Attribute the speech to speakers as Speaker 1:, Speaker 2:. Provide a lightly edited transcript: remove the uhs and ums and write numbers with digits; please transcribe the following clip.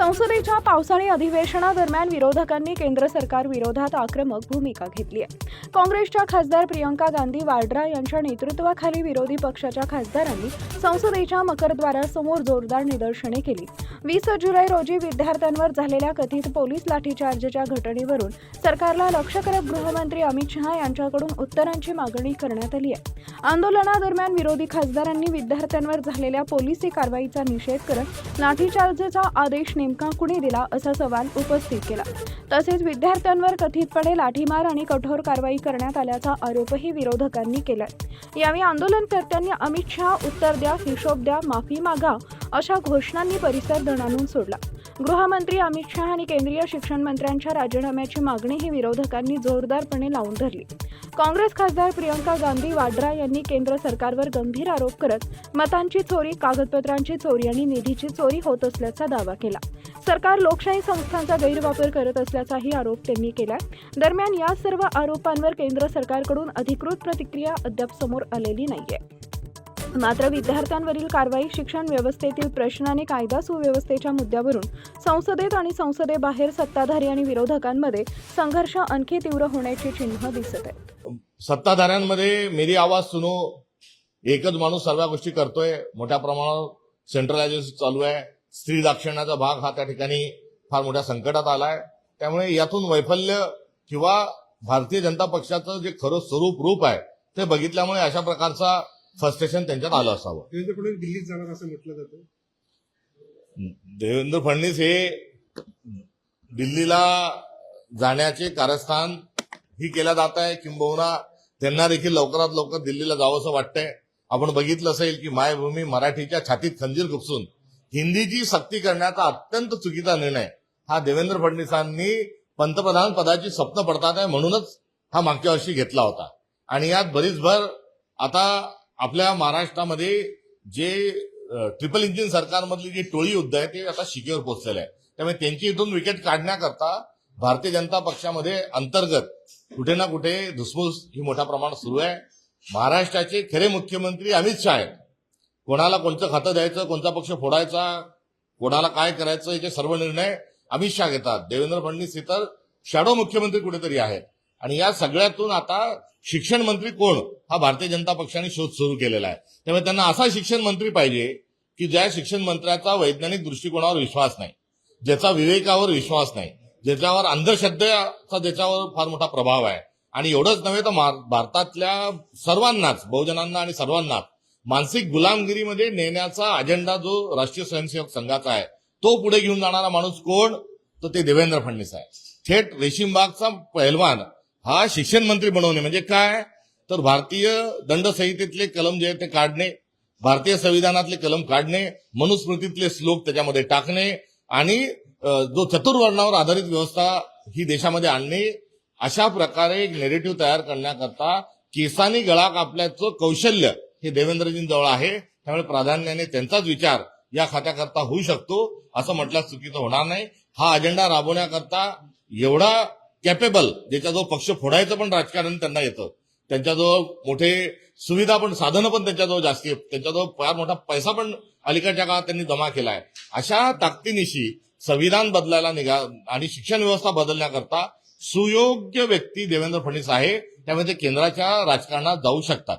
Speaker 1: संसदेच्या पावसाळी अधिवेशनादरम्यान विरोधकांनी केंद्र सरकार विरोधात आक्रमक भूमिका घेतली आहे। काँग्रेसच्या खासदार प्रियंका गांधी वाड्रा यांच्या नेतृत्वाखाली विरोधी पक्षाच्या खासदारांनी संसदेच्या मकरद्वारासमोर जोरदार निदर्शने केली। 20 जुलै रोजी विद्यार्थ्यांवर झालेल्या कथित पोलीस लाठीचार्जच्या घटनेवरून सरकारला लक्ष्य करत गृहमंत्री अमित शहा यांच्याकडून उत्तरांची मागणी करण्यात आली आहे। आंदोलनादरम्यान विरोधी खासदारांनी विद्यार्थ्यांवर झालेल्या पोलिसी कारवाईचा निषेध करत लाठीचार्जचा आदेश नेमका कुणी दिला असा सवाल उपस्थित केला। तसेच विद्यार्थ्यांवर कथितपणे लाठीमार आणि कठोर कारवाई करण्यात आल्याचा आरोपही विरोधकांनी केलाय। यावेळी आंदोलनकर्त्यांनी अमित शहा उत्तर द्या, हिशोब द्या, माफी मागा अशा घोषणांनी परिसर दणाणून सोडला। गृहमंत्री अमित शहा आणि केंद्रीय शिक्षण मंत्र्यांच्या राजीनाम्याची मागणीही विरोधकांनी जोरदारपणे लावून धरली। काँग्रेस खासदार प्रियंका गांधी वाड्रा यांनी केंद्र सरकारवर गंभीर आरोप करत मतांची चोरी, कागदपत्रांची चोरी आणि निधीची चोरी होत असल्याचा दावा केला। सरकार लोकशाही संस्थांचा गैरवापर करत असल्याचाही आरोप त्यांनी केला। दरम्यान या सर्व आरोपांवर केंद्र सरकारकडून अधिकृत प्रतिक्रिया अद्याप समोर आलेली नाहीये। मात्र विद्यार्थ्यांवरील कारवाई, शिक्षण व्यवस्थेतील प्रश्न आणि कायदा सुव्यवस्थेच्या मुद्द्यावरून संसदेत आणि संसदेबाहेर सत्ताधारी आणि विरोधकांमध्ये संघर्ष आणखी तीव्र होण्याची चिन्ह दिसत आहेत।
Speaker 2: सत्ताधाऱ्यांमध्ये मेरी आवाज सुनो, एकच माणूस सर्व गोष्टी करतोय, मोठ्या प्रमाणावर सेंट्रलायझेशन चालू आहे, स्त्री दाक्षिण्याचा भाग हा त्या ठिकाणी फार मोठ्या संकटात आलाय। त्यामुळे यातून वैफल्य किंवा भारतीय जनता पक्षाचं जे खरं स्वरूप रूप आहे ते बघितल्यामुळे अशा प्रकारचा फ्रस्ट्रेशन त्यांच्यात आलं असावं।
Speaker 3: देवेंद्र फडणवीस दिल्लीत जाणार असं म्हटलं जातं।
Speaker 2: देवेंद्र फडणवीस हे दिल्लीला जाण्याचे कारस्थान ही केलं जात आहे, किंबहुना त्यांना देखील लवकरात लवकर दिल्लीला जावंसं वाटतंय। आपण बघितलं असेल की मायभूमी मराठीच्या छातीत खंजीर खुपसून हिंदीची सक्ती करण्याचा अत्यंत चुकीचा निर्णय हा देवेंद्र फडणवीसांनी पंतप्रधान पदाची स्वप्न पडतात आहे म्हणूनच हा मागच्या वर्षी घेतला होता। आणि यात बरीच भर आता आपल्या महाराष्ट्रामध्ये जे ट्रिपल इंजिन सरकारमधली जी टोळी युद्ध आहे ते आता शिकेवर पोहोचलेलं आहे। त्यामुळे त्यांची इथून विकेट काढण्याकरता भारतीय जनता पक्षामध्ये अंतर्गत कुठे ना कुठे धुसफूस ही मोठ्या प्रमाणात सुरू आहे। महाराष्ट्राचे खरे मुख्यमंत्री अमित शहा आहेत। कोणाला कोणतं खातं द्यायचं, कोणता पक्ष फोडायचा, कोणाला काय करायचं याचे सर्व निर्णय अमित शहा घेतात। देवेंद्र फडणवीस इतर शॅडो मुख्यमंत्री कुठेतरी आहेत। आणि या सगळ्यातून आता शिक्षण मंत्री कोण हा भारतीय जनता पक्षाने शोध सुरू केलेला आहे। त्यामुळे त्यांना असा शिक्षण मंत्री पाहिजे की ज्या शिक्षण मंत्र्याचा वैज्ञानिक दृष्टिकोनावर विश्वास नाही, ज्याचा विवेकावर विश्वास नाही, ज्याच्यावर अंधश्रद्धेचा ज्याच्यावर फार मोठा प्रभाव आहे। आणि एवढंच नव्हे तर भारतातल्या सर्वांनाच, बहुजनांना आणि सर्वांनाच मानसिक गुलामगिरीमध्ये नेण्याचा अजेंडा जो राष्ट्रीय स्वयंसेवक संघाचा आहे तो पुढे घेऊन जाणारा माणूस कोण, तर ते देवेंद्र फडणवीस आहे। थेट रेशीमबागचा पहिलवान हा शिक्षण मंत्री बनवणे म्हणजे काय, तर भारतीय दंडसंहितेतले कलम जे आहेत ते काढणे, भारतीय संविधानातले कलम काढणे, मनुस्मृतीतले श्लोक त्याच्यामध्ये टाकणे आणि जो चतुर्वर्णावर आधारित व्यवस्था ही देशामध्ये आणणे, अशा प्रकारे एक नेरेटिव्ह तयार करण्याकरता केसानी गळा कापल्याचं कौशल्य हे देवेंद्रजींजवळ आहे। त्यामुळे प्राधान्याने त्यांचाच विचार या खात्याकरता होऊ शकतो असं म्हटल्यास चुकीचं होणार नाही। हा अजेंडा राबवण्याकरता एवढा कॅपेबल, ज्याच्याजवळ पक्ष फोडायचं पण राजकारण त्यांना येतं, त्यांच्याजवळ मोठे सुविधा पण, साधनं पण त्यांच्याजवळ जास्ती आहेत, त्यांच्याजवळ फार मोठा पैसा पण अलीकडच्या काळात त्यांनी जमा केलाय। अशा ताकदीनिशी संविधान बदलायला निघा आणि शिक्षण व्यवस्था बदलण्याकरता सुयोग्य व्यक्ती देवेंद्र फडणवीस आहे। त्यामुळे ते केंद्राच्या राजकारणात जाऊ शकतात।